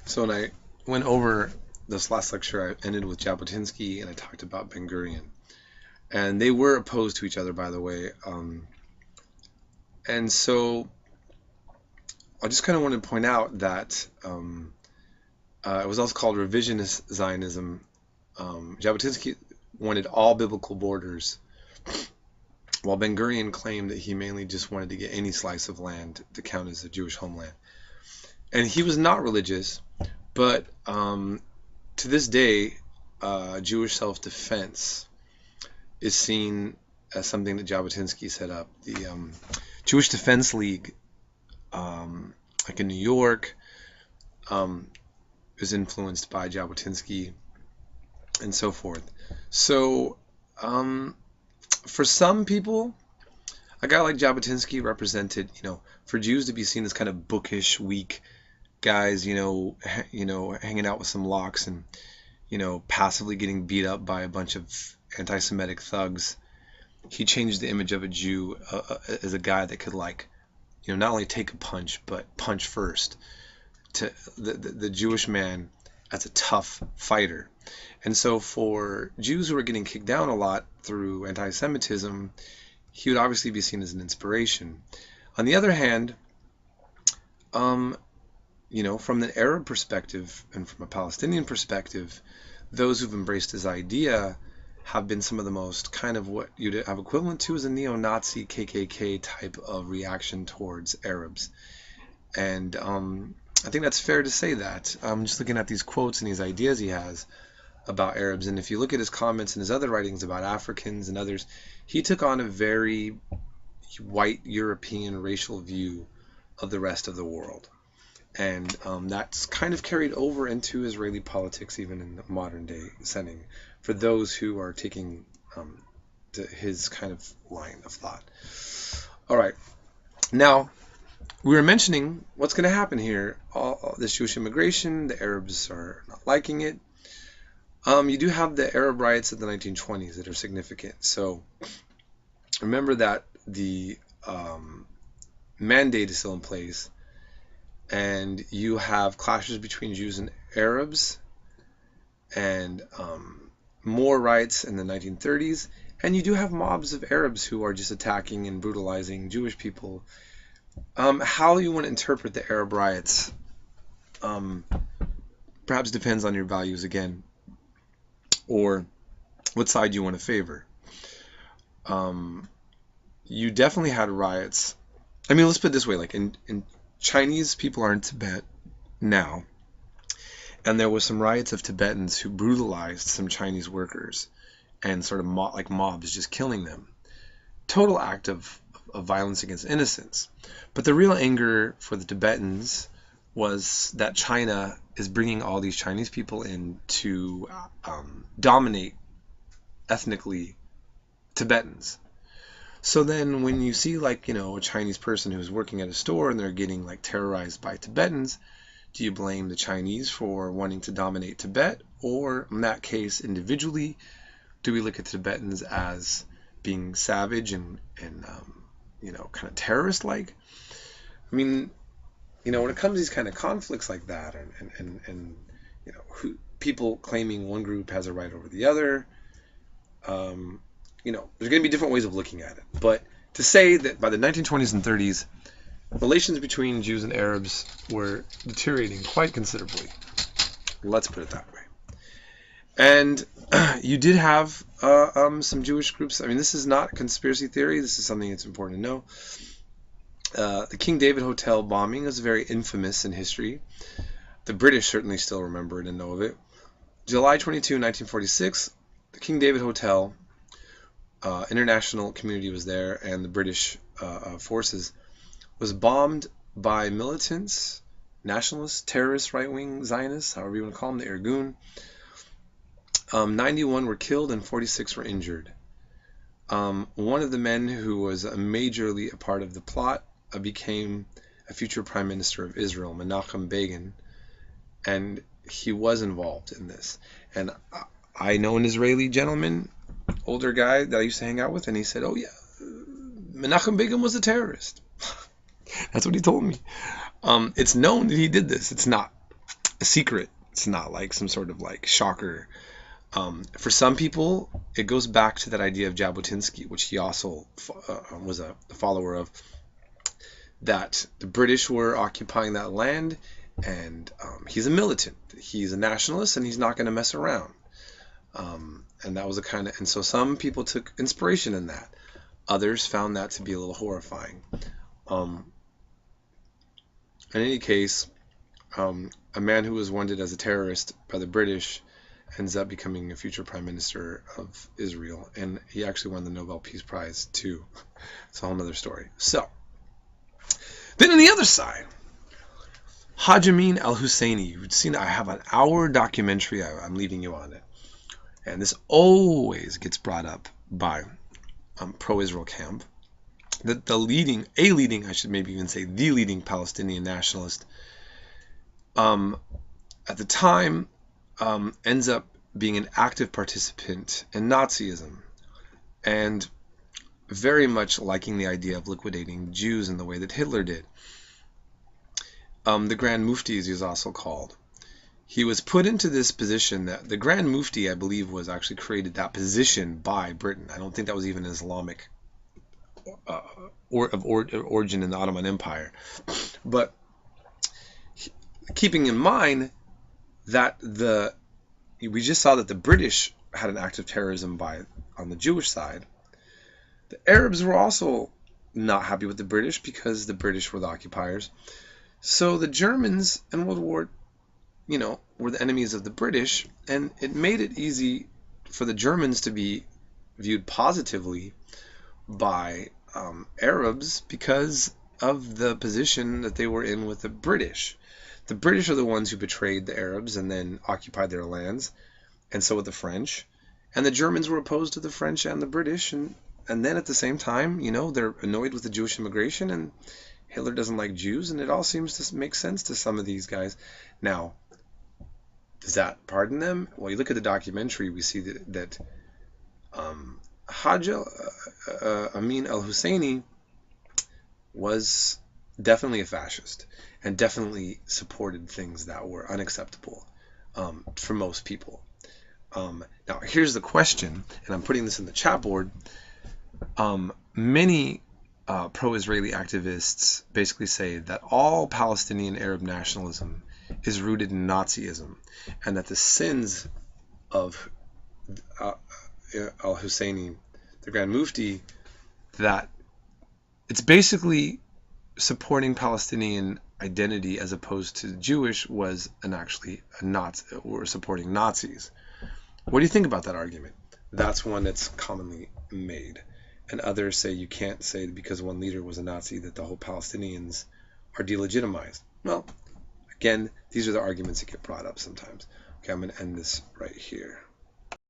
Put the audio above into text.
So when I went over this last lecture, I ended with Jabotinsky and I talked about Ben Gurion. And they were opposed to each other, by the way. And so I just kind of wanted to point out that it was also called revisionist Zionism. Jabotinsky wanted all biblical borders, while Ben Gurion claimed that he mainly just wanted to get any slice of land to count as a Jewish homeland. And he was not religious, but to this day, Jewish self-defense is seen as something that Jabotinsky set up. The Jewish Defense League, like in New York, is influenced by Jabotinsky and so forth. So for some people, a guy like Jabotinsky represented, for Jews to be seen as kind of bookish, weak guys, hanging out with some locks and, passively getting beat up by a bunch of anti-Semitic thugs. He changed the image of a Jew as a guy that could, not only take a punch, but punch first. To the Jewish man as a tough fighter. And so for Jews who were getting kicked down a lot through anti-Semitism, he would obviously be seen as an inspiration. On the other hand, from the Arab perspective and from a Palestinian perspective, those who've embraced his idea have been some of the most kind of what you'd have equivalent to as a neo-Nazi KKK type of reaction towards Arabs. And I think that's fair to say that. I'm just looking at these quotes and these ideas he has about Arabs, and if you look at his comments and his other writings about Africans and others, he took on a very white European racial view of the rest of the world. And that's kind of carried over into Israeli politics, even in the modern day setting, for those who are taking to his kind of line of thought. All right. Now, we were mentioning what's going to happen here. All this Jewish immigration, the Arabs are not liking it. You do have the Arab riots of the 1920s that are significant. So remember that the mandate is still in place, and you have clashes between Jews and Arabs, and more riots in the 1930s, and you do have mobs of Arabs who are just attacking and brutalizing Jewish people. How you want to interpret the Arab riots perhaps depends on your values again, or what side you want to favor. You definitely had riots. I mean, let's put it this way, like in Chinese people are in Tibet now, and there was some riots of Tibetans who brutalized some Chinese workers and sort of like mobs just killing them. Total act of violence against innocents. But the real anger for the Tibetans was that China is bringing all these Chinese people in to dominate ethnically Tibetans. So then when you see a Chinese person who's working at a store and they're getting terrorized by Tibetans, do you blame the Chinese for wanting to dominate Tibet? Or in that case, individually, do we look at the Tibetans as being savage and kind of terrorist-like? I mean, when it comes to these kind of conflicts like that, and people claiming one group has a right over the other, there's going to be different ways of looking at it. But to say that by the 1920s and 30s, relations between Jews and Arabs were deteriorating quite considerably. Let's put it that way. And you did have some Jewish groups. I mean, this is not a conspiracy theory. This is something that's important to know. The King David Hotel bombing is very infamous in history. The British certainly still remember it and know of it. July 22, 1946, the King David Hotel, international community was there, and the British forces was bombed by militants, nationalists, terrorists, right-wing Zionists, however you want to call them, the Irgun. 91 were killed and 46 were injured. One of the men who was majorly a part of the plot became a future Prime Minister of Israel, Menachem Begin, and he was involved in this. And I know an Israeli gentleman, older guy that I used to hang out with, and he said, oh yeah, Menachem Begin was a terrorist. That's what he told me. It's known that he did this. It's not. a secret. It's not like some sort of like shocker. For some people, it goes back to that idea of Jabotinsky, which he also was a follower of, that the British were occupying that land, and he's a militant, he's a nationalist, and he's not going to mess around. And that was a kind of, and so some people took inspiration in that. Others found that to be a little horrifying. In any case, a man who was wanted as a terrorist by the British ends up becoming a future prime minister of Israel, and he actually won the Nobel Peace Prize too. It's a whole other story. So, then on the other side, Haj Amin AlHusseini. You've seen, I have an hour documentary. I'm leaving you on it, and this always gets brought up by pro-Israel camp. The leading, I should maybe even say the leading Palestinian nationalist, at the time, ends up being an active participant in Nazism, and very much liking the idea of liquidating Jews in the way that Hitler did. The Grand Mufti, as he was also called, he was put into this position. That the Grand Mufti, I believe, was actually created that position by Britain. I don't think that was even an Islamic origin in the Ottoman Empire. But keeping in mind that we just saw that the British had an act of terrorism on the Jewish side, the Arabs were also not happy with the British because the British were the occupiers. So the Germans in World War, were the enemies of the British, and it made it easy for the Germans to be viewed positively by Arabs because of the position that they were in with the British. The British are the ones who betrayed the Arabs and then occupied their lands, and so were the French. And the Germans were opposed to the French and the British, and then at the same time, they're annoyed with the Jewish immigration, and Hitler doesn't like Jews, and it all seems to make sense to some of these guys. Now, does that pardon them? Well, you look at the documentary, we see that Haj Amin AlHusseini was definitely a fascist and definitely supported things that were unacceptable for most people. Now, here's the question, and I'm putting this in the chat board. Many pro-Israeli activists basically say that all Palestinian Arab nationalism is rooted in Nazism, and that the sins of AlHusseini, the Grand Mufti, that it's basically supporting Palestinian identity as opposed to Jewish was actually a Nazi, or supporting Nazis. What do you think about that argument? That's one that's commonly made. And others say you can't say because one leader was a Nazi that the whole Palestinians are delegitimized. Well, again, these are the arguments that get brought up sometimes. Okay, I'm going to end this right here.